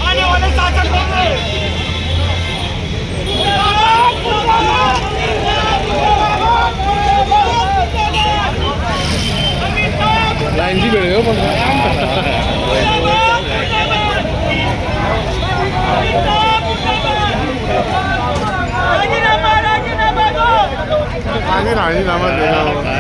आने वाले शासक लाइन जी बेड़े हो आगे राजीनामा देना होगा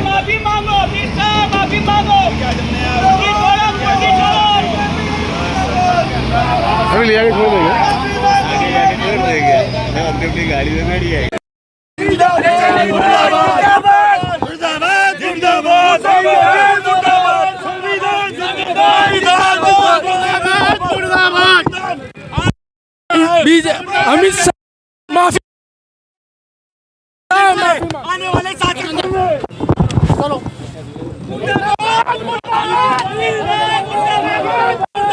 माफी मांगो, माफी मांगो। अभी ले आके छोड़ देंगे अपनी अपनी गाड़ी में बैठ गए। अमित शाह माफी आने वाले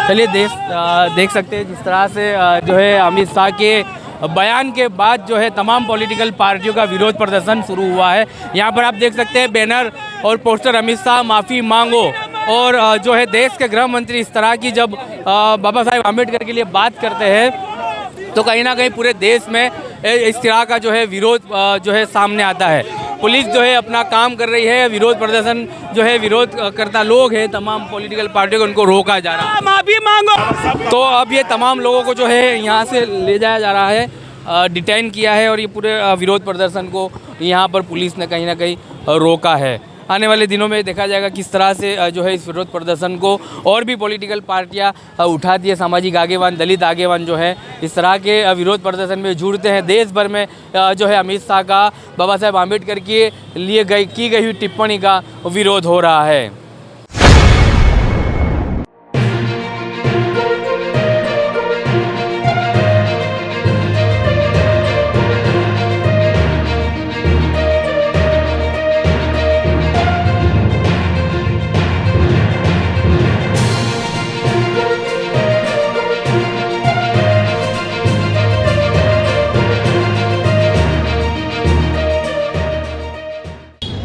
चलिए देख सकते हैं जिस तरह से जो है अमित शाह के बयान के बाद जो है तमाम पॉलिटिकल पार्टियों का विरोध प्रदर्शन शुरू हुआ है। यहाँ पर आप देख सकते हैं बैनर और पोस्टर अमित शाह माफ़ी मांगो। और जो है देश के गृह मंत्री इस तरह की जब बाबा साहेब आम्बेडकर के लिए बात करते हैं तो कहीं ना कहीं पूरे देश में इस तरह का जो है विरोध जो है सामने आता है। पुलिस जो है अपना काम कर रही है, विरोध प्रदर्शन जो है विरोध करता लोग हैं तमाम पॉलिटिकल पार्टियों को उनको रोका जा रहा है। माफी मांगो। तो अब ये तमाम लोगों को जो है यहाँ से ले जाया जा रहा है, डिटेन किया है और ये पूरे विरोध प्रदर्शन को यहाँ पर पुलिस ने कहीं ना कहीं रोका है। आने वाले दिनों में देखा जाएगा किस तरह से जो है इस विरोध प्रदर्शन को और भी पॉलिटिकल पार्टियां उठाती है, सामाजिक आगेवान, दलित आगेवान जो है इस तरह के विरोध प्रदर्शन में जुड़ते हैं। देश भर में जो है अमित शाह का बाबा साहेब आम्बेडकर के लिए की गई हुई टिप्पणी का विरोध हो रहा है।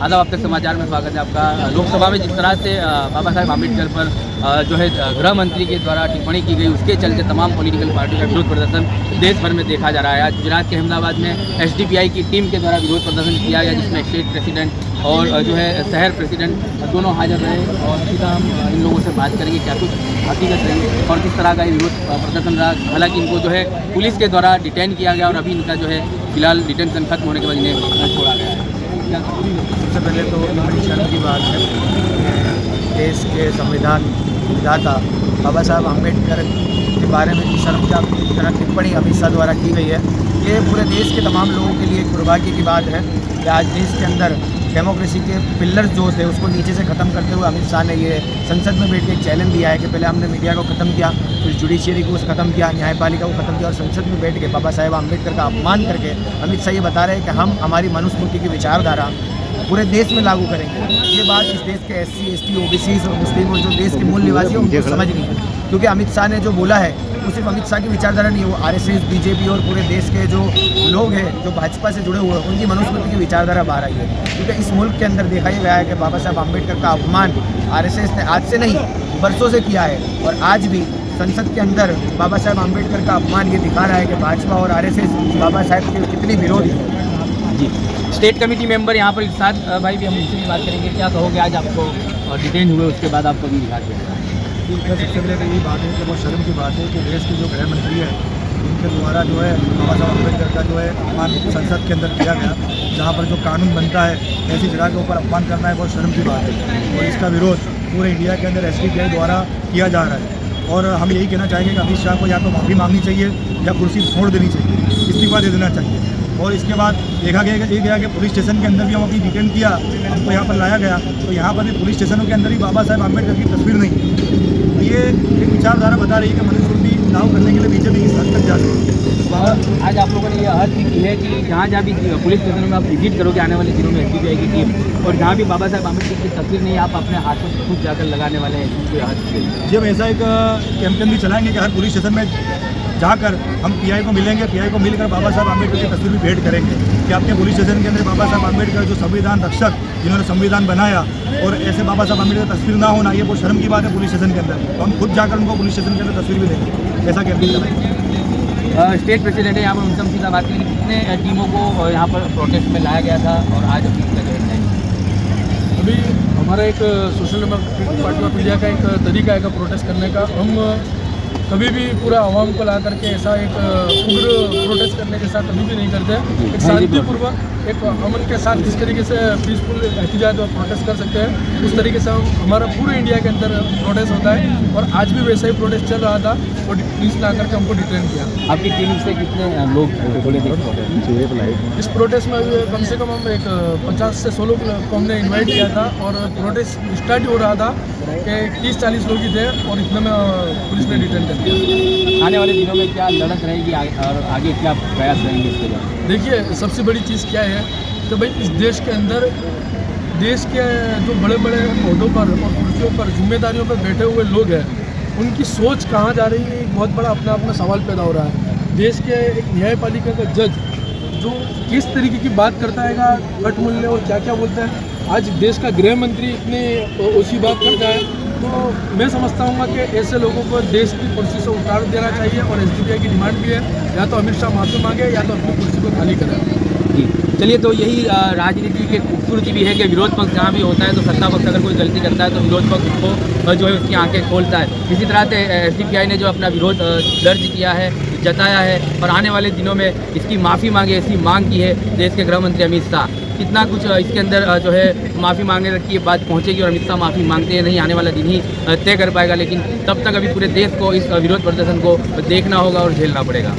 आदाब, अब तक समाचार में स्वागत है आपका। लोकसभा में जिस तरह से बाबा साहेब आम्बेडकर पर जो है गृह मंत्री के द्वारा टिप्पणी की गई, उसके चलते तमाम पॉलिटिकल पार्टियों का विरोध प्रदर्शन देश भर में देखा जा रहा है। आज गुजरात के अहमदाबाद में एसडीपीआई की टीम के द्वारा विरोध प्रदर्शन किया गया, जिसमें स्टेट प्रेसिडेंट और जो है शहर प्रेसिडेंट दोनों हाजिर रहे। और सीधा हम इन लोगों से बात करेंगे क्या कुछ हकीकत रही और किस तरह का ये विरोध प्रदर्शन रहा। हालांकि इनको जो है पुलिस के द्वारा डिटेन किया गया और अभी इनका जो है फिलहाल डिटेंशन खत्म होने के बाद इन्हें छोड़ा गया है। सबसे पहले तो बड़ी शर्म की बात है, देश के संविधान विधाता बाबा साहब आम्बेडकर के बारे में जिस शर्मनाक टिप्पणी अमित शाह द्वारा की गई है, ये पूरे देश के तमाम लोगों के लिए एक दुर्भाग्य की बात है कि आज देश के अंदर डेमोक्रेसी के पिलर्स जो थे उसको नीचे से ख़त्म करते हुए अमित शाह ने ये संसद में बैठ के एक चैलेंज दिया है कि पहले हमने मीडिया को ख़त्म किया, फिर जुडिशियरी को ख़त्म किया, न्यायपालिका को ख़त्म किया और संसद में बैठ के बाबा साहेब आम्बेडकर का अपमान करके अमित शाह ये बता रहे हैं कि हम हमारी मनुस्मृति की विचारधारा पूरे देश में लागू करेंगे। ये बात इस देश के SC, ST, OBC और मुस्लिम और जो देश के मूल निवासी हैं उनको समझ नहीं है, क्योंकि अमित शाह ने जो बोला है वो सिर्फ अमित शाह की विचारधारा नहीं है, वो RSS, BJP और पूरे देश के जो लोग हैं जो भाजपा से जुड़े हुए हैं उनकी मनुस्मृति की विचारधारा बाहर आई है। क्योंकि इस मुल्क के अंदर देखा गया है कि बाबा साहब आम्बेडकर का अपमान RSS ने आज से नहीं बरसों से किया है और आज भी संसद के अंदर बाबा साहेब आम्बेडकर का अपमान ये दिखा रहा है कि भाजपा और आरएसएस बाबा साहेब के कितनी विरोधी है। जी, स्टेट कमेटी मेंबर यहाँ पर इरशाद भाई भी हम उनसे भी बात करेंगे। क्या कहोगे, आज आपको डिटेन हुए उसके बाद आपको भी दिखा दिया? सबसे पहले तो यही बात है कि बहुत शर्म की बात है कि देश के जो गृह मंत्री है उनके द्वारा जो है बाबा साहब अम्बेडकर का जो है अपमान संसद के अंदर किया गया, जहाँ पर जो कानून बनता है ऐसी जगह के ऊपर अपमान करना है बहुत शर्म की बात है। और इसका विरोध पूरे इंडिया के अंदर SDPI द्वारा किया जा रहा है। और हम यही कहना चाहेंगे कि अमित शाह को या तो माफ़ी मांगनी चाहिए या कुर्सी छोड़ देनी चाहिए, इस्तीफा दे देना चाहिए। और इसके बाद देखा गया कि पुलिस स्टेशन के अंदर भी हम अपनी डिटेन किया, हमको यहाँ पर लाया गया, तो यहाँ पर भी पुलिस स्टेशनों के अंदर ही बाबा साहेब आम्बेडकर की तस्वीर नहीं है। ये एक विचारधारा बता रही है कि मनुस्मृति लागू करने के लिए बीजेपी इस हद तक जा रही है। आज आप लोगों ने ये हद की है कि जहाँ जहाँ भी पुलिस स्टेशनों में आप विजिट करोगे आने वाले दिनों में SDPI की टीम, और जहाँ भी बाबा साहेब आम्बेडकर की तस्वीर नहीं आप अपने हाथों से खुद जाकर लगाने वाले हैं, इसको हद की है। जी, हम ऐसा एक कैंपेन भी चलाएंगे कि हर पुलिस स्टेशन में जाकर हम PI को मिलेंगे, PI को मिलकर बाबा साहब आम्बेडकर की तस्वीर भी भेंट करेंगे कि आपके पुलिस स्टेशन के अंदर बाबा साहब आम्बेडकर जो संविधान रक्षक जिन्होंने संविधान बनाया, और ऐसे बाबा साहब आम्बेडकर की तस्वीर ना होना ये बहुत शर्म की बात है पुलिस स्टेशन के अंदर। तो हम खुद जाकर उनको पुलिस स्टेशन के अंदर तस्वीर भी देंगे, ऐसा कैंपेन चलाएंगे। स्टेट प्रेसिडेंट है यहाँ पर, उनसे हम सीधा बात करेंगे। कितने टीमों को यहाँ पर प्रोटेस्ट में लाया गया था और आज अभी अभी हमारा एक social democratic party of India का एक तरीका है प्रोटेस्ट करने का। हम कभी भी पूरा आवाम को ला करके ऐसा एक उग्र प्रोटेस्ट करने के साथ कभी भी नहीं करते। एक शांतिपूर्वक एक अमन के साथ जिस तरीके से पीसफुल एहतिजाज और प्रोटेस्ट कर सकते हैं उस तरीके से हमारा पूरे इंडिया के अंदर प्रोटेस्ट होता है। और आज भी वैसा ही प्रोटेस्ट चल रहा था और पुलिस ने आकर के हमको डिटेन किया। आपकी टीम से कितने लोग इस प्रोटेस्ट में कम से कम हम एक 50 से 100 लोग को हमने इन्वाइट किया था, और प्रोटेस्ट स्टार्ट हो रहा था कि 30-40 लोग ही थे और इतने में पुलिस ने डिटेन कर दिया। आने वाले दिनों में क्या लड़त रहेगी और आगे क्या प्रयास रहेंगे इसके लिए? देखिए, सबसे बड़ी चीज़ क्या है कि भाई इस देश के अंदर देश के जो बड़े बड़े पदों पर और कुर्सियों पर जिम्मेदारियों पर बैठे हुए लोग हैं उनकी सोच कहाँ जा रही है, एक बहुत बड़ा अपना अपना सवाल पैदा हो रहा है। देश के एक न्यायपालिका का जज जो किस तरीके की बात करता है कट मूल्य और क्या क्या बोलता है, आज देश का गृह मंत्री इतने ऊँची बात करता है, तो मैं समझता हूँ कि ऐसे लोगों को देश की कुर्सी से उतार देना चाहिए। और SDPI की डिमांड भी है या तो अमित शाह माफ़ी मांगे या तो अपनी कुर्सी को खाली करें। जी, चलिए, तो यही राजनीति की खूबसूरती भी है कि विरोध पक्ष जहाँ भी होता है तो सत्ता पक्ष अगर कोई गलती करता है तो विरोध पक्ष को जो है उसकी आंखें खोलता है। इसी तरह से SDPI ने जो अपना विरोध दर्ज किया है, जताया है, और आने वाले दिनों में इसकी माफ़ी मांगे ऐसी मांग की है देश के गृह मंत्री अमित शाह। कितना कुछ इसके अंदर जो है माफ़ी मांगने की बात पहुंचेगी और अमित शाह माफ़ी मांगते हैं नहीं, आने वाला दिन ही तय कर पाएगा। लेकिन तब तक अभी पूरे देश को इस विरोध प्रदर्शन को देखना होगा और झेलना पड़ेगा।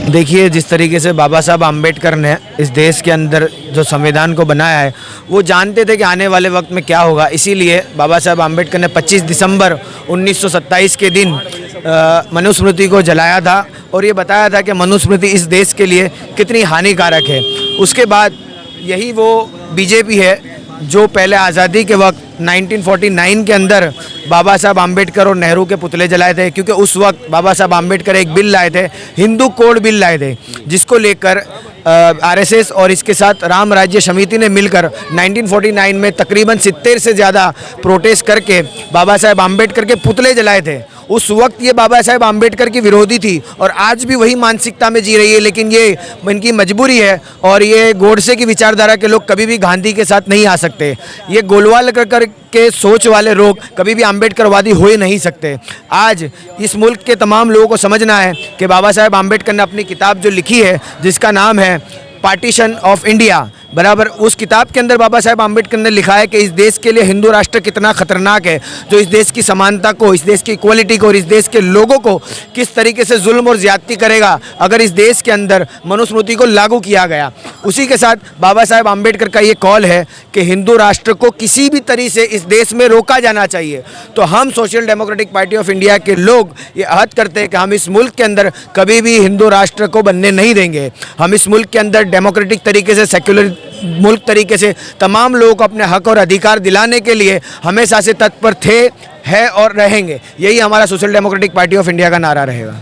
देखिए, जिस तरीके से बाबा साहब आम्बेडकर ने इस देश के अंदर जो संविधान को बनाया है वो जानते थे कि आने वाले वक्त में क्या होगा, इसीलिए बाबा साहब आम्बेडकर ने 25 दिसंबर 1927 के दिन मनुस्मृति को जलाया था और ये बताया था कि मनुस्मृति इस देश के लिए कितनी हानिकारक है। उसके बाद यही वो बीजेपी है जो पहले आज़ादी के वक्त 1949 के अंदर बाबा साहब आम्बेडकर और नेहरू के पुतले जलाए थे, क्योंकि उस वक्त बाबा साहब आम्बेडकर एक बिल लाए थे, हिंदू कोड बिल लाए थे, जिसको लेकर आरएसएस और इसके साथ राम राज्य समिति ने मिलकर 1949 में तकरीबन 70 से ज़्यादा प्रोटेस्ट करके बाबा साहब आम्बेडकर के पुतले जलाए थे। उस वक्त ये बाबा साहब आम्बेडकर की विरोधी थी और आज भी वही मानसिकता में जी रही है, लेकिन ये इनकी मजबूरी है। और ये गोडसे की विचारधारा के लोग कभी भी गांधी के साथ नहीं आ सकते। ये गोलवाल कर के सोच वाले लोग कभी भी आम्बेडकरवादी हो ही नहीं सकते। आज इस मुल्क के तमाम लोगों को समझना है कि बाबा साहब आम्बेडकर ने अपनी किताब जो लिखी है जिसका नाम है पार्टीशन ऑफ इंडिया, बराबर उस किताब के अंदर बाबा साहब आम्बेडकर ने लिखा है कि इस देश के लिए हिंदू राष्ट्र कितना खतरनाक है, जो इस देश की समानता को, इस देश की इक्वलिटी को और इस देश के लोगों को किस तरीके से जुल्म और ज्यादती करेगा अगर इस देश के अंदर मनुस्मृति को लागू किया गया। उसी के साथ बाबा साहब आम्बेडकर का ये कॉल है कि हिंदू राष्ट्र को किसी भी तरीके से इस देश में रोका जाना चाहिए। तो हम social democratic party of India के लोग ये अहद करते हैं कि हम इस मुल्क के अंदर कभी भी हिंदू राष्ट्र को बनने नहीं देंगे। हम इस मुल्क के अंदर डेमोक्रेटिक तरीके से, सेक्युलर मुल्क तरीके से तमाम लोगों को अपने हक और अधिकार दिलाने के लिए हमेशा से तत्पर थे, है और रहेंगे। यही हमारा social democratic party of India का नारा रहेगा।